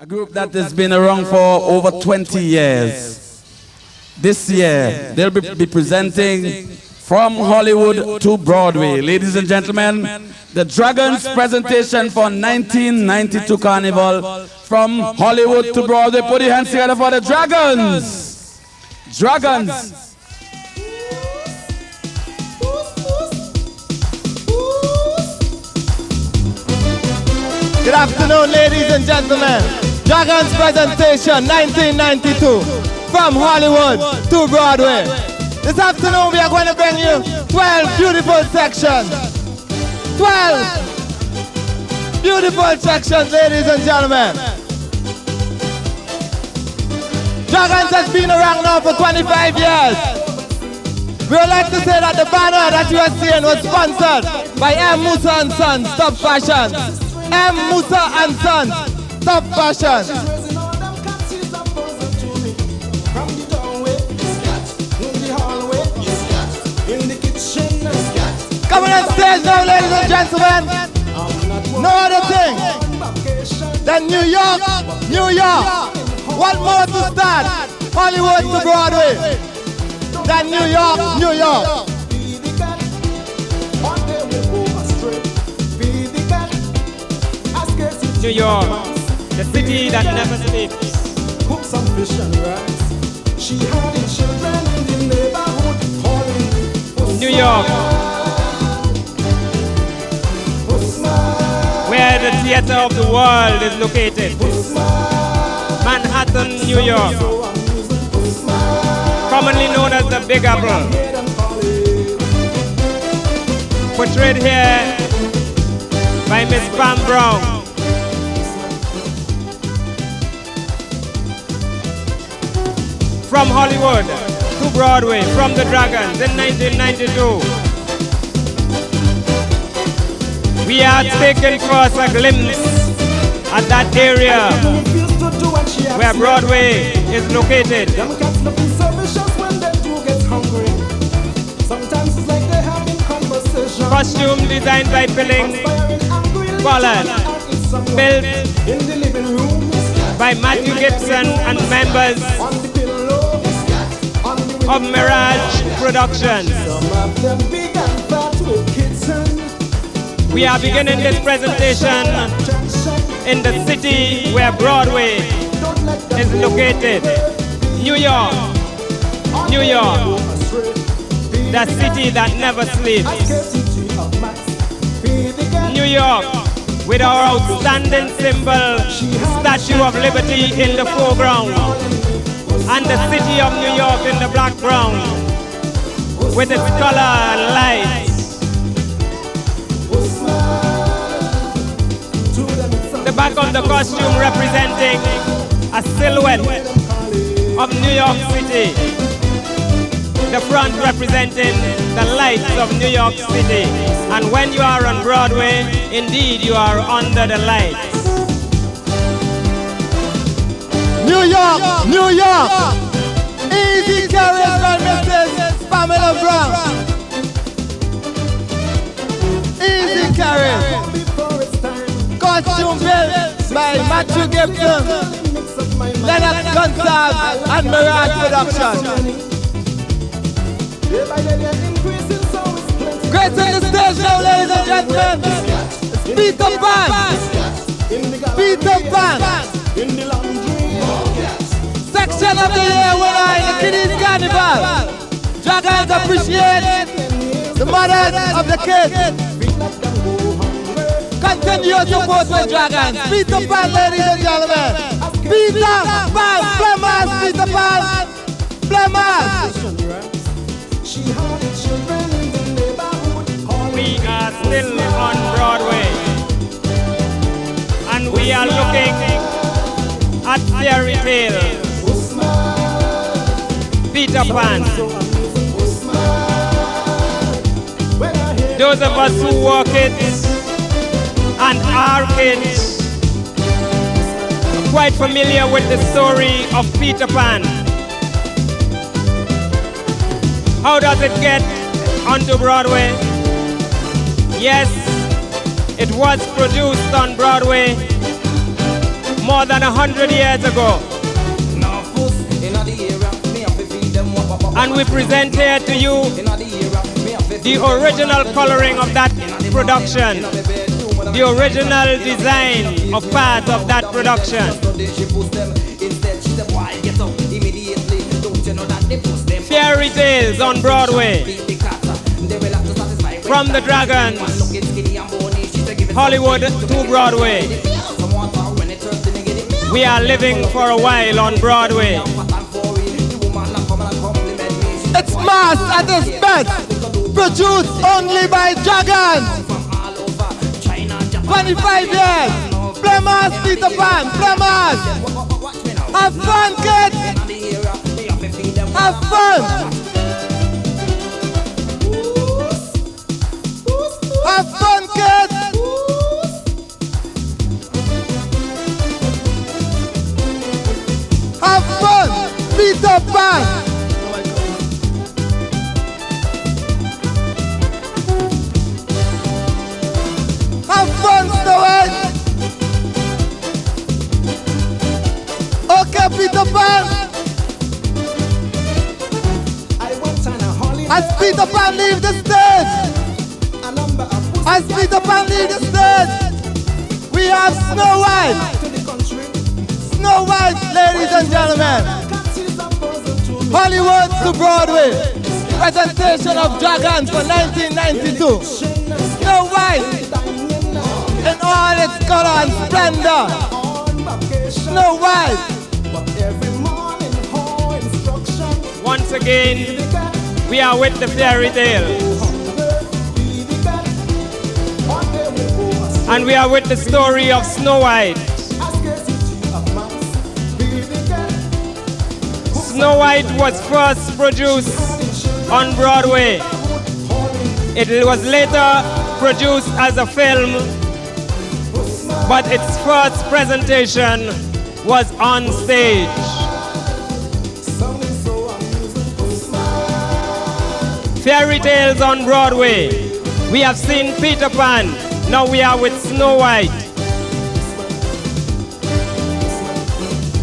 A group that has been around for over 20 years. This year, they'll be presenting From Hollywood to Broadway. Ladies and gentlemen, the Dragons presentation for 1992 Carnival, From Hollywood to Broadway. Put your hands together for the Dragons. Dragons. Good afternoon, ladies and gentlemen. Dragons presentation 1992, From Hollywood to Broadway. This afternoon we are going to bring you 12 beautiful sections. 12 beautiful sections, ladies and gentlemen. Dragons has been around now for 25 years. We would like to say that the banner that you are seeing was sponsored by M. Musa and Sons, Top Fashion. M. Musa and Sons, Top Fashion. Coming on stage now, ladies and gentlemen. No other thing than New York, New York. What more to start? Hollywood to Broadway than New York, New York. New York, the city that never sleeps. Cook some fish and rice. She had children in the neighborhood calling. New York, where the theater of the world is located. Manhattan, New York, commonly known as the Big Apple. Portrayed here by Miss Pam Brown. From Hollywood to Broadway, from the Dragons in 1992. We are taking for us a glimpse at that area where Broadway is located. Costume designed by Pilling Pollard, built by Matthew Gibson and members of Mirage Productions. We are beginning this presentation in the city where Broadway is located. New York, New York, the city that never sleeps. New York, with our outstanding symbol, Statue of Liberty in the foreground, and the city of New York in the background, with its color and lights. The back of the costume representing a silhouette of New York City. The front representing the lights of New York City. And when you are on Broadway, indeed you are under the lights. New York, New York. Easy carriers by Mrs. Pamela Brown. Easy carriers. Costume built by Matthew Gibson, Leonard Gonsalves and Mirage Productions. Great on the stage now, ladies and gentlemen. Peter Pan. Peter Pan. Section of the year winner in the Kiddies Carnival. Dragons appreciate the mothers of the kids. Continue your support with Dragons. Peter Pan, ladies and gentlemen. Peter Pan, Flamas, Peter Pan, Flamas. We are still on Broadway, and we are looking at fairy tales. Peter Pan. Those of us who work it and are kids are quite familiar with the story of Peter Pan. How does it get onto Broadway? Yes, it was produced on Broadway more than 100 years ago. And we present here to you the original coloring of that production, the original design of part of that production. Fairy tales on Broadway, from the Dragons, Hollywood to Broadway. We are living for a while on Broadway. It's mass at its best, produced only by Dragons. 25 years, play mass, Peter Pan, play mass. Have fun, kids. Have fun. Have fun, kids. Have fun, Peter Pan. Have fun, Snow White. Okay, Peter Pan. As Peter Pan leave the stage, as Peter Pan leave the stage, we have Snow White. Snow White, ladies and gentlemen. Hollywood to Broadway. Presentation of Dragons for 1992. Snow White in all its color and splendor. Snow White. Once again, we are with the fairy tale. And we are with the story of Snow White. Snow White was first produced on Broadway. It was later produced as a film, but its first presentation was on stage. Fairy tales on Broadway. We have seen Peter Pan. Now we are with Snow White.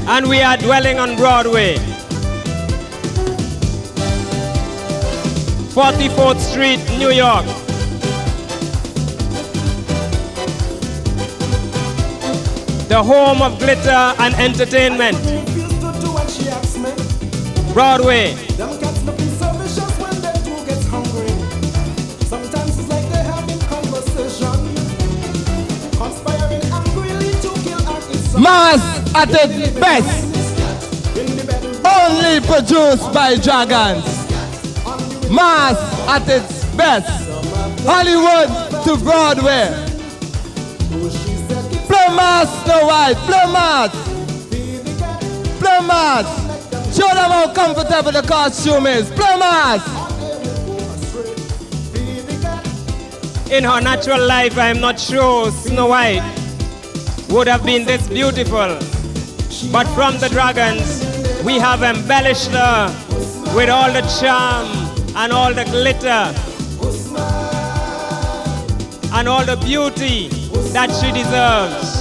And we are dwelling on Broadway. 44th Street, New York. The home of glitter and entertainment. Broadway. Mass at its best. Only produced by Dragons. Mass at its best. Hollywood to Broadway. Play mass, Snow White. Play mass. Play mass. Show them how comfortable the costume is. Play mass. In her natural life, I am not sure Snow White would have been this beautiful. But from the Dragons, we have embellished her with all the charm and all the glitter and all the beauty that she deserves.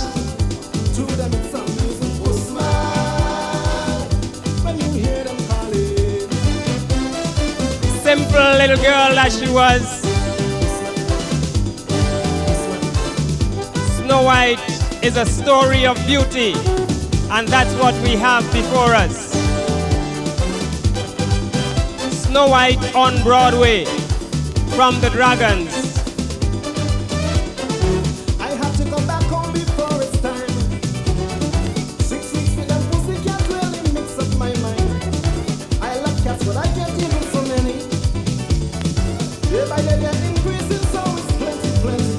Simple little girl that she was, Snow White is a story of beauty, and that's what we have before us. Snow White on Broadway from the Dragons. I have to come back home before it's time. 6 weeks with them pussycat really mix up my mind. I love cats, but I can't even so many. Day by day they're increasing, so it's plenty, plenty.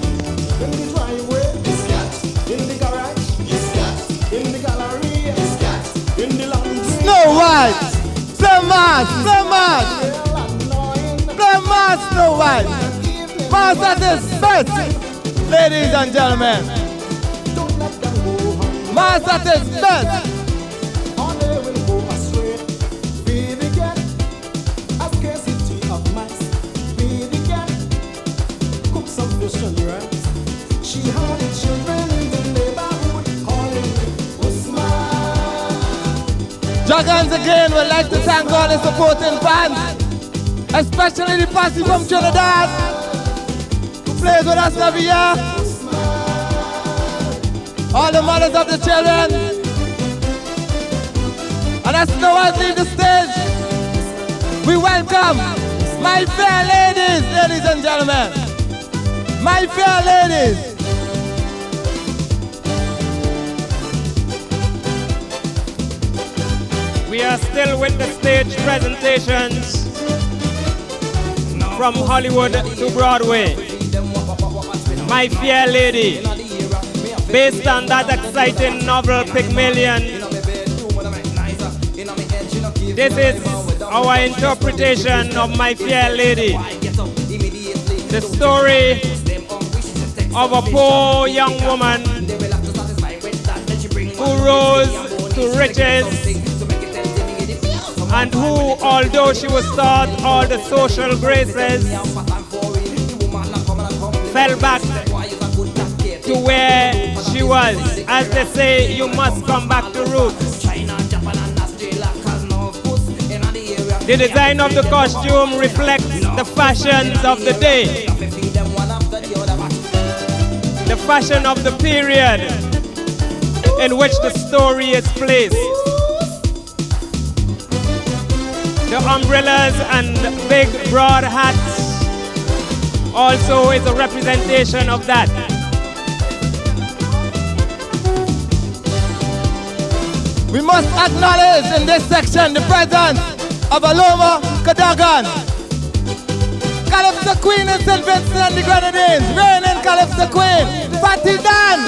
In the driveway, it's cats. In the garage, it's cats. In the gallery, it's cats. In the lounge, Snow White. Play mass. Play mass. Play mass, Snow White. Mass at its best. Ladies and gentlemen. Mass at its best. She had children in the neighborhood calling Dragons again would like to thank all the supporting fans, especially the posse from Trinidad who plays with us every year. All the mothers of the children. And as no one leave the stage, we welcome my fair ladies, ladies and gentlemen. My fair ladies. We are still with the stage presentations from Hollywood to Broadway. My Fair Lady, based on that exciting novel Pygmalion. This is our interpretation of My Fair Lady. The story of a poor young woman who rose to riches and who, although she was taught all the social graces, fell back to where she was. As they say, you must come back to roots. The design of the costume reflects the fashions of the day, the fashion of the period in which the story is placed. The umbrellas and big broad hats also is a representation of that. We must acknowledge in this section the presence of Aloma Cadogan, Calypso Queen and St. Vincent and the Grenadines, reigning Calypso Queen, Fatty Dan.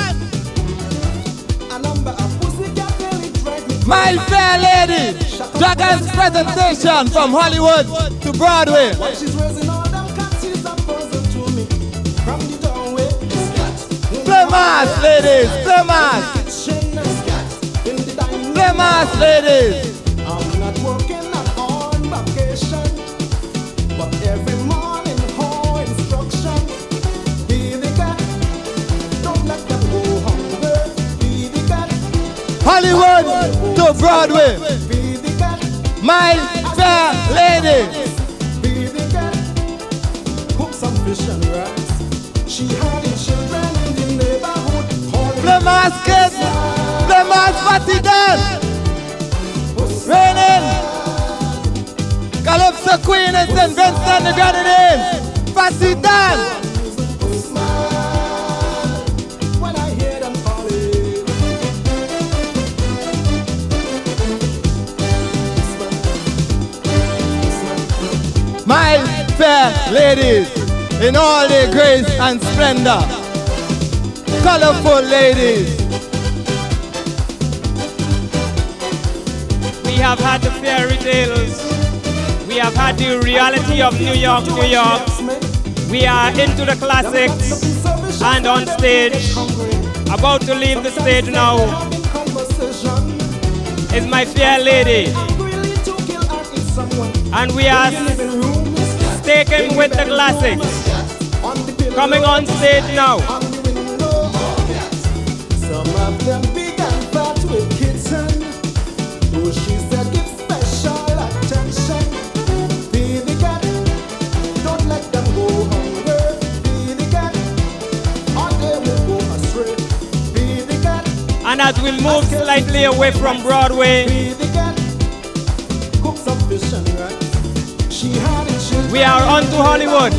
My Fair Lady, Dragon's presentation from Hollywood to Broadway. Play mass, ladies, play mass. Play mass, ladies. I'm not working on vacation, but every morning home instruction. Be the cat, don't let them go hungry. Be the cat, Hollywood to Broadway. be the cat, My Fair Lady. be the cat. Cook some fish and rice. She had the children in the neighborhood. Play mass, kids. Play mass, Fatty Dan. Raining Calypso Queen and St. Vincent and the Grenadines. Fatty Dan. When I hear them calling, My Fair Ladies in all their grace and splendor. Colorful ladies. We have had the fairy tales. We have had the reality of New York, New York. We are into the classics and on stage. About to leave the stage now is My Fair Lady. And we are staking with the classics. Coming on stage now. some of them big and fat with kitchen. Oh, she said give special attention. Feed the cat, don't let them go hungry. Feed the cat, or they will go astray. Feed the cat. And as we move slightly away from Broadway, Feed the cat, cook some fish and rice. She had it children. we are on to Hollywood.